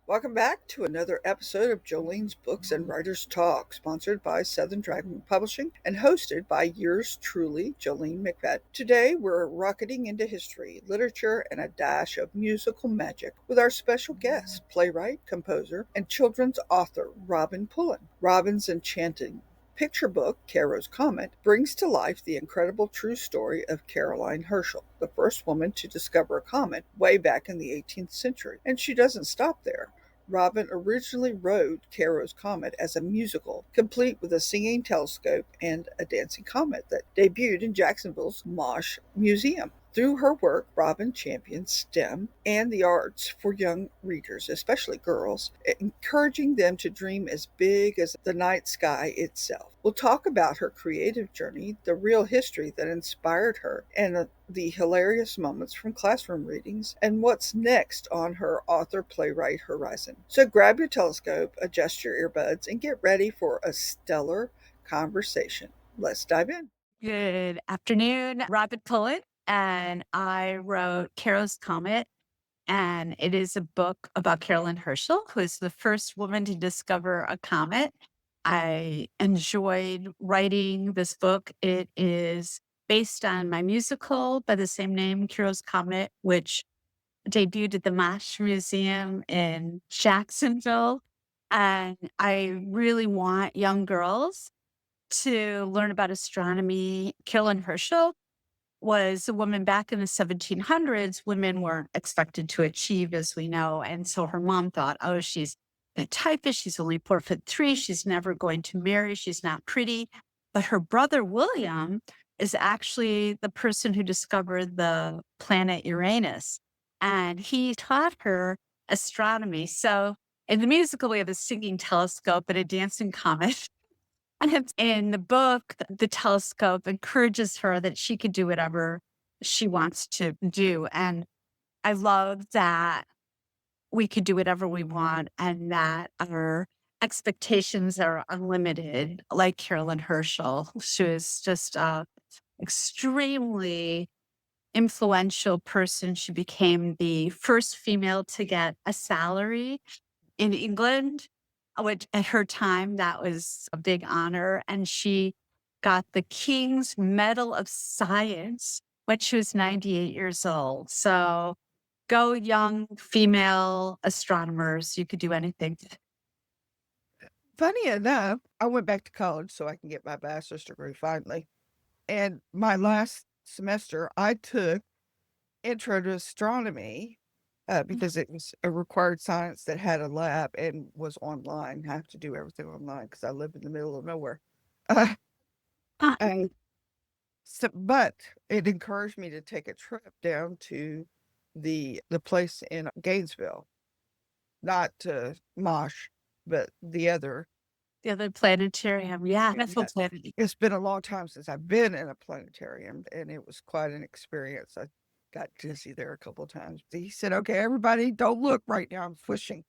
Welcome back to another episode of Jolene's Books and Writers Talk, sponsored by Southern Dragon Publishing and hosted by yours truly, Jolene McFadden. Today, we're rocketing into history, literature, and a dash of musical magic with our special guest, playwright, composer, and children's author, Robin Pullen. Robin's enchanting picture book, Caro's Comet, brings to life the incredible true story of Caroline Herschel, the first woman to discover a comet way back in the 18th century. And she doesn't stop there. Robin originally wrote Caro's Comet as a musical, complete with a singing telescope and a dancing comet that debuted in Jacksonville's Mosh Museum. Through her work, Robin champions STEM and the arts for young readers, especially girls, encouraging them to dream as big as the night sky itself. We'll talk about her creative journey, the real history that inspired her, and the hilarious moments from classroom readings, and what's next on her author-playwright horizon. So grab your telescope, adjust your earbuds, and get ready for a stellar conversation. Let's dive in. Good afternoon, Robin Pullen, and I wrote Caro's Comet, and it is a book about Caroline Herschel, who is the first woman to discover a comet. I enjoyed writing this book. It is based on my musical by the same name, Caro's Comet, which debuted at the Mosh Museum in Jacksonville. And I really want young girls to learn about astronomy. Caroline Herschel was a woman back in the 1700s. Women weren't expected to achieve, as we know. And so her mom thought, oh, she's a typist. She's only 4'3". She's never going to marry. She's not pretty. But her brother, William, is actually the person who discovered the planet Uranus. And he taught her astronomy. So in the musical, we have a singing telescope and a dancing comet. And in the book, the telescope encourages her that she could do whatever she wants to do. And I love that we could do whatever we want and that our expectations are unlimited, like Caroline Herschel. She was just a extremely influential person. She became the first female to get a salary in England, which at her time, that was a big honor. And she got the King's Medal of Science when she was 98 years old. So go young female astronomers. You could do anything. Funny enough, I went back to college so I can get my bachelor's degree finally. And my last semester, I took Intro to Astronomy because it was a required science that had a lab and was online. I have to do everything online because I live in the middle of nowhere. Uh, Ah, and but it encouraged me to take a trip down to the place in Gainesville, not Mosh, but the other. the other planetarium. Yeah, that's Yeah, what planet. it's been a long time since I've been in a planetarium, and it was quite an experience. I got dizzy there a couple of times. He said, "Okay, everybody, don't look right now. I'm swishing."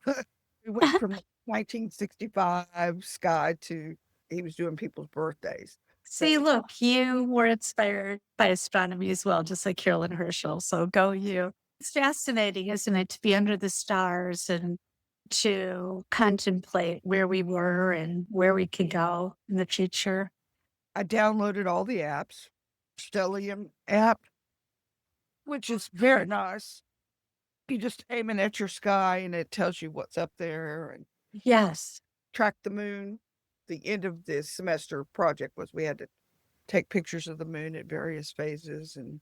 We went from 1965 sky to he was doing people's birthdays. See, look, you were inspired by astronomy as well, just like Caroline Herschel. So go you. It's fascinating, isn't it, to be under the stars and to contemplate where we were and where we could go in the future. I downloaded all the apps, Stellium app, which is very nice. You just aim it at your sky and it tells you what's up there and Yes. track the moon. The end of this semester project was we had to take pictures of the moon at various phases and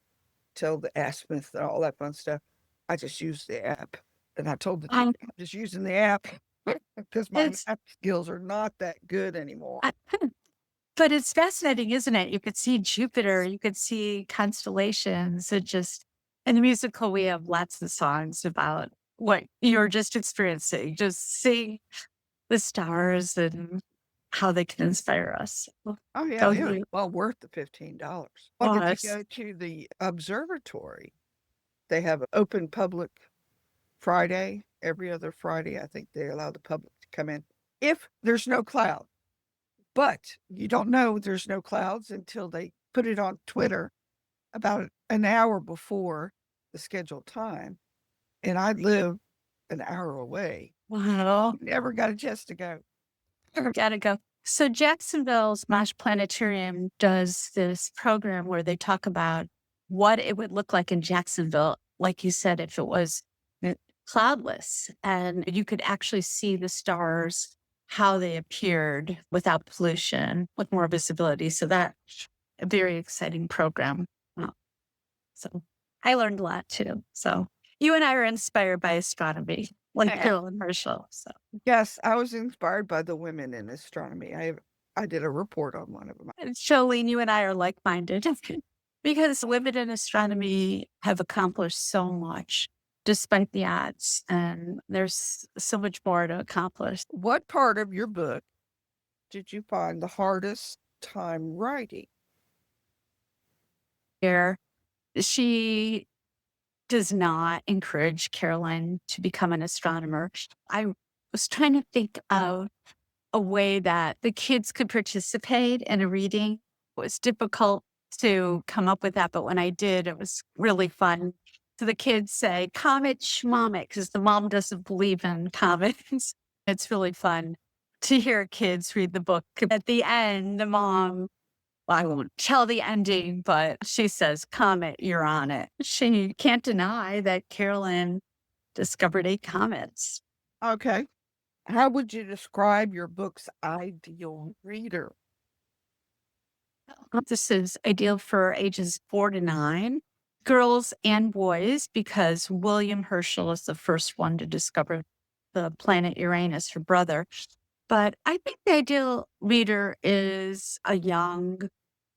tell the azimuth and all that fun stuff. I just used the app. And I told the teacher, Um, I'm just using the app because my it's, math skills are not that good anymore. I- but it's fascinating, isn't it? You could see Jupiter, you could see constellations. It just, in the musical, we have lots of songs about what you're just experiencing, just seeing the stars and how they can inspire us. Oh, yeah, Go it was you. well worth the $15. Well, if you Yes. go to the observatory, they have an open public Friday, every other Friday. I think they allow the public to come in if there's no cloud. But you don't know there's no clouds until they put it on Twitter about an hour before the scheduled time, and I live an hour away. Wow. Never got a chance to go. Gotta go. So Jacksonville's Mosh Planetarium does this program where they talk about what it would look like in Jacksonville, like you said, if it was cloudless and you could actually see the stars, how they appeared without pollution, with more visibility. So that's a very exciting program. Uh, So I learned a lot too. So you and I are inspired by astronomy, like Carol and Herschel. So Yes, I was inspired by the women in astronomy. I did a report on one of them. Jolene, you and I are like-minded because women in astronomy have accomplished so much despite the odds, and there's so much more to accomplish. What part of your book did you find the hardest time writing? Here, she does not encourage Carolyn to become an astronomer. I was trying to think of a way that the kids could participate in a reading. It was difficult to come up with that, but when I did, it was really fun. So the kids say, Comet Schmomet, because the mom doesn't believe in comets. It's really fun to hear kids read the book. At the end, the mom, well, I won't tell the ending, but she says, Comet, you're on it. She can't deny that Carolyn discovered 8 comets. Okay. How would you describe your book's ideal reader? This is ideal for ages 4 to 9, girls and boys, because William Herschel is the first one to discover the planet Uranus, her brother. But I think the ideal reader is a young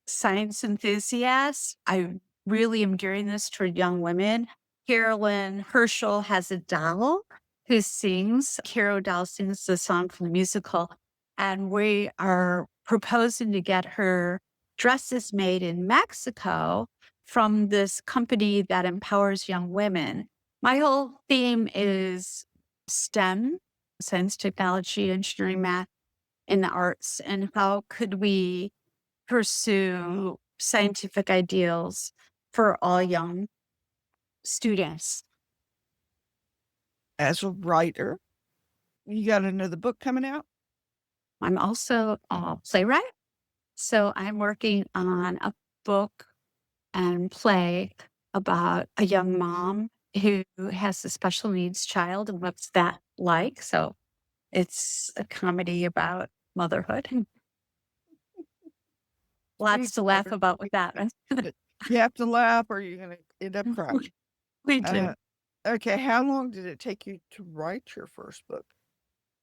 science enthusiast. I really am gearing this toward young women. Carolyn Herschel has a doll who sings. Caro Doll sings the song from the musical. And we are proposing to get her dresses made in Mexico from this company that empowers young women. My whole theme is STEM, science, technology, engineering, math, and the arts. And how could we pursue scientific ideals for all young students? As a writer, you got another book coming out? I'm also a playwright. So I'm working on a book and play about a young mom who has a special needs child and what's that like. So it's a comedy about motherhood. Lots to laugh about with that. You have to laugh or you're going to end up crying. We do. Okay, how long did it take you to write your first book?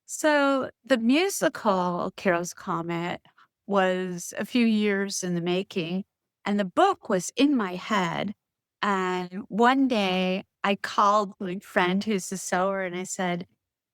So the musical Carol's Comet was a few years in the making, and the book was in my head. And one day I called my friend who's a sewer and I said,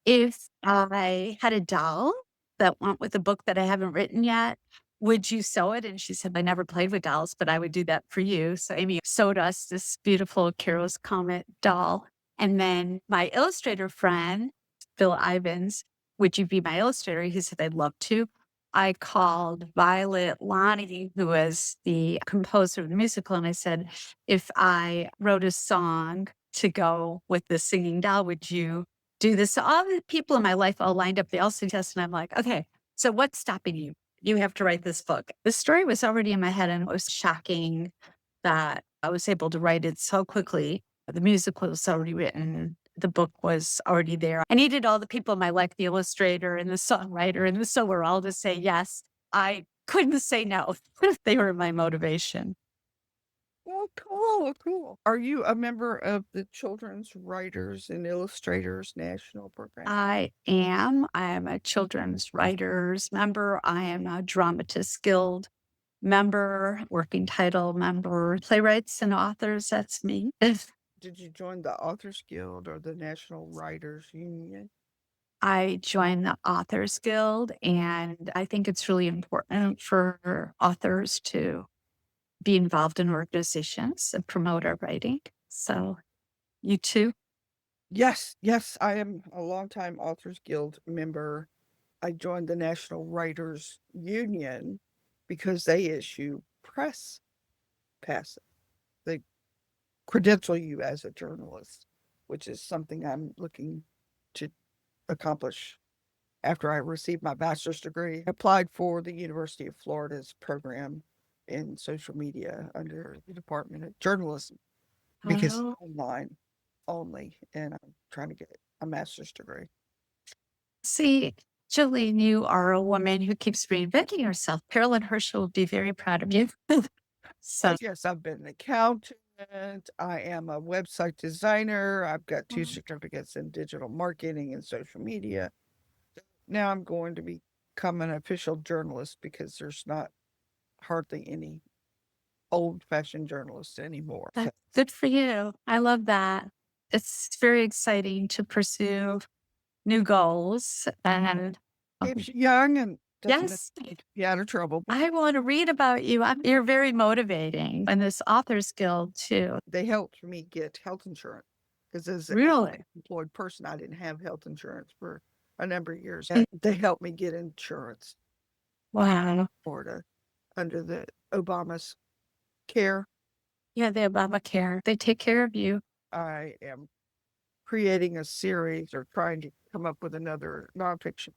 if I had a doll that went with a book that I haven't written yet, would you sew it? And she said, I never played with dolls, but I would do that for you. So Amy sewed us this beautiful Carol's Comet doll. And then my illustrator friend, Bill Ivins, would you be my illustrator? He said, I'd love to. I called Violet Lonnie, who was the composer of the musical, and I said, if I wrote a song to go with the singing doll, would you do this? So all the people in my life all lined up. They all suggested, and I'm like, okay, so what's stopping you? You have to write this book. The story was already in my head, and it was shocking that I was able to write it so quickly. The musical was already written. The book was already there. I needed all the people in my life, the illustrator and the songwriter and the sewer, all to say yes. I couldn't say no. They were my motivation. Oh, cool, cool. Are you a member of the Children's Writers and Illustrators National Program? I am. I am a children's writers member. I am a Dramatists Guild member, working title member, playwrights and authors. That's me. Did you join the Authors Guild or the National Writers Union? I joined the Authors Guild, and I think it's really important for authors to be involved in organizations and promote our writing. So, you too? Yes, yes, I am a longtime Authors Guild member. I joined the National Writers Union because they issue press passes. credential you as a journalist, which is something I'm looking to accomplish after I received my bachelor's degree. I applied for the University of Florida's program in social media under the Department of Journalism because Oh, it's online only, and I'm trying to get a master's degree. see, Jolene, you are a woman who keeps reinventing herself. Carolyn Herschel will be very proud of you. So, Yes, I've been an accountant. I am a website designer. I've got 2 certificates in digital marketing and social media. Now I'm going to become an official journalist because there's not hardly any old-fashioned journalists anymore. that's good for you. I love that. It's very exciting to pursue new goals. And Keeps you young and doesn't yes, get you out of trouble. I want to read about you. You're very motivating. And this Authors Guild, too. They helped me get health insurance because as an Really? employed person, I didn't have health insurance for a number of years. And they helped me get insurance Wow. in Florida under the Obama's care. Yeah, the Obamacare. They take care of you. I am creating a series or trying to come up with another nonfiction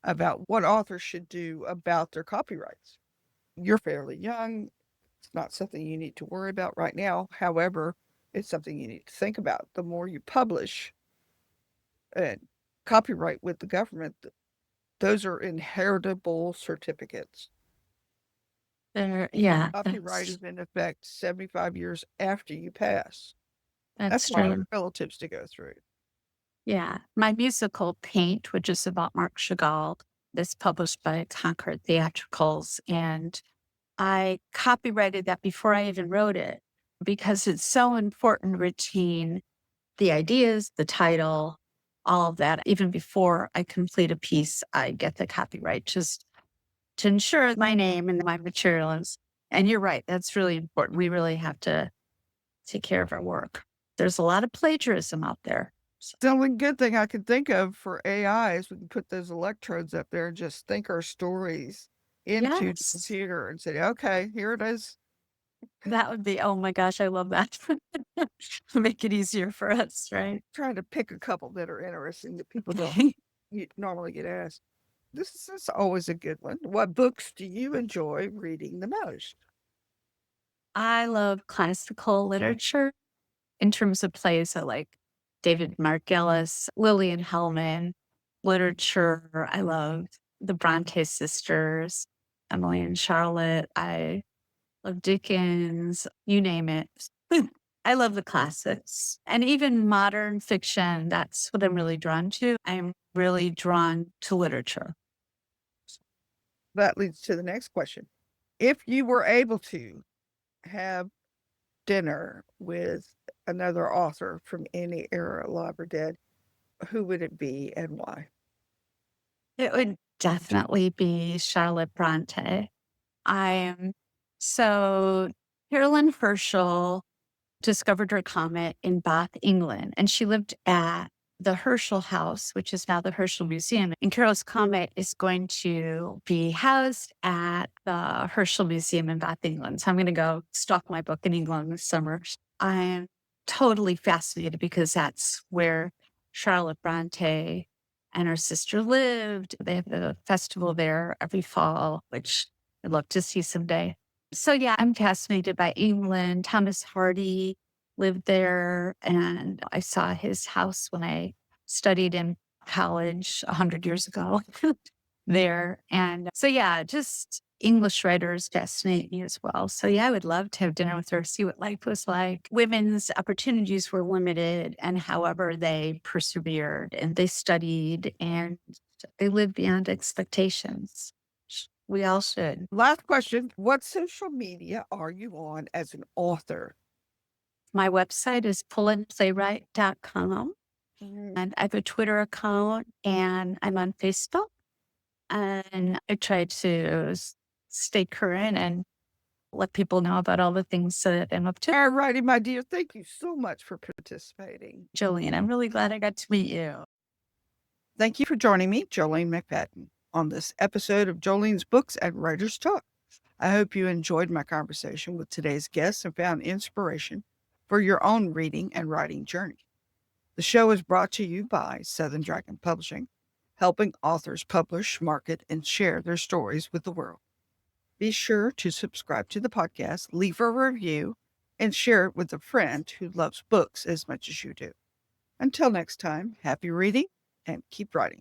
about what authors should do about their copyrights. You're fairly young. It's not something you need to worry about right now. However, it's something you need to think about. The more you publish and copyright with the government, those are inheritable certificates. Yeah, Copyright is in effect 75 years after you pass. that's That's a lot of true. relatives to go through. Yeah. My musical Paint, which is about Marc Chagall, is published by Concord Theatricals. And I copyrighted that before I even wrote it because it's so important to retain the ideas, the title, all of that. Even before I complete a piece, I get the copyright just to ensure my name and my materials. And you're right, that's really important. We really have to take care of our work. There's a lot of plagiarism out there. The only good thing I can think of for AI is we can put those electrodes up there and just think our stories into the Yes, computer and say, okay, here it is. that would be, oh my gosh, I love that. Make it easier for us, right? Trying to pick a couple that are interesting that people don't you normally get asked. This is always a good one. What books do you enjoy reading the most? I love classical literature in terms of plays. I like David Margolis, Lillian Hellman, literature. I love the Bronte sisters, Emily and Charlotte. I love Dickens, you name it. I love the classics and even modern fiction. That's what I'm really drawn to. I'm really drawn to literature. That leads to the next question. If you were able to have dinner with another author from any era, alive or dead, who would it be and why? It would definitely be Charlotte Bronte. I'm so Carolyn Herschel discovered her comet in Bath, England, and she lived at the Herschel House, which is now the Herschel Museum. And Carol's comet is going to be housed at the Herschel Museum in Bath, England. So I'm going to go stalk my book in England this summer. I'm totally fascinated because that's where Charlotte Bronte and her sister lived. They have a festival there every fall, which I'd love to see someday. So yeah, I'm fascinated by England. Thomas Hardy lived there, and I saw his house when I studied in college 100 years ago there. And so yeah, just English writers fascinate me as well. So yeah, I would love to have dinner with her, see what life was like. Women's opportunities were limited, and however they persevered and they studied and they lived beyond expectations. We all should. Last question. What social media are you on as an author? My website is pullenplaywright.com. Mm, And I have a Twitter account and I'm on Facebook. And I try to stay current and let people know about all the things that I'm up to. All righty, my dear. Thank you so much for participating. Jolene, I'm really glad I got to meet you. Thank you for joining me, Jolene McFadden, on this episode of Jolene's Books and Writers Talk. I hope you enjoyed my conversation with today's guests and found inspiration for your own reading and writing journey. The show is brought to you by Southern Dragon Publishing, helping authors publish, market, and share their stories with the world. Be sure to subscribe to the podcast, leave a review, and share it with a friend who loves books as much as you do. Until next time, happy reading and keep writing.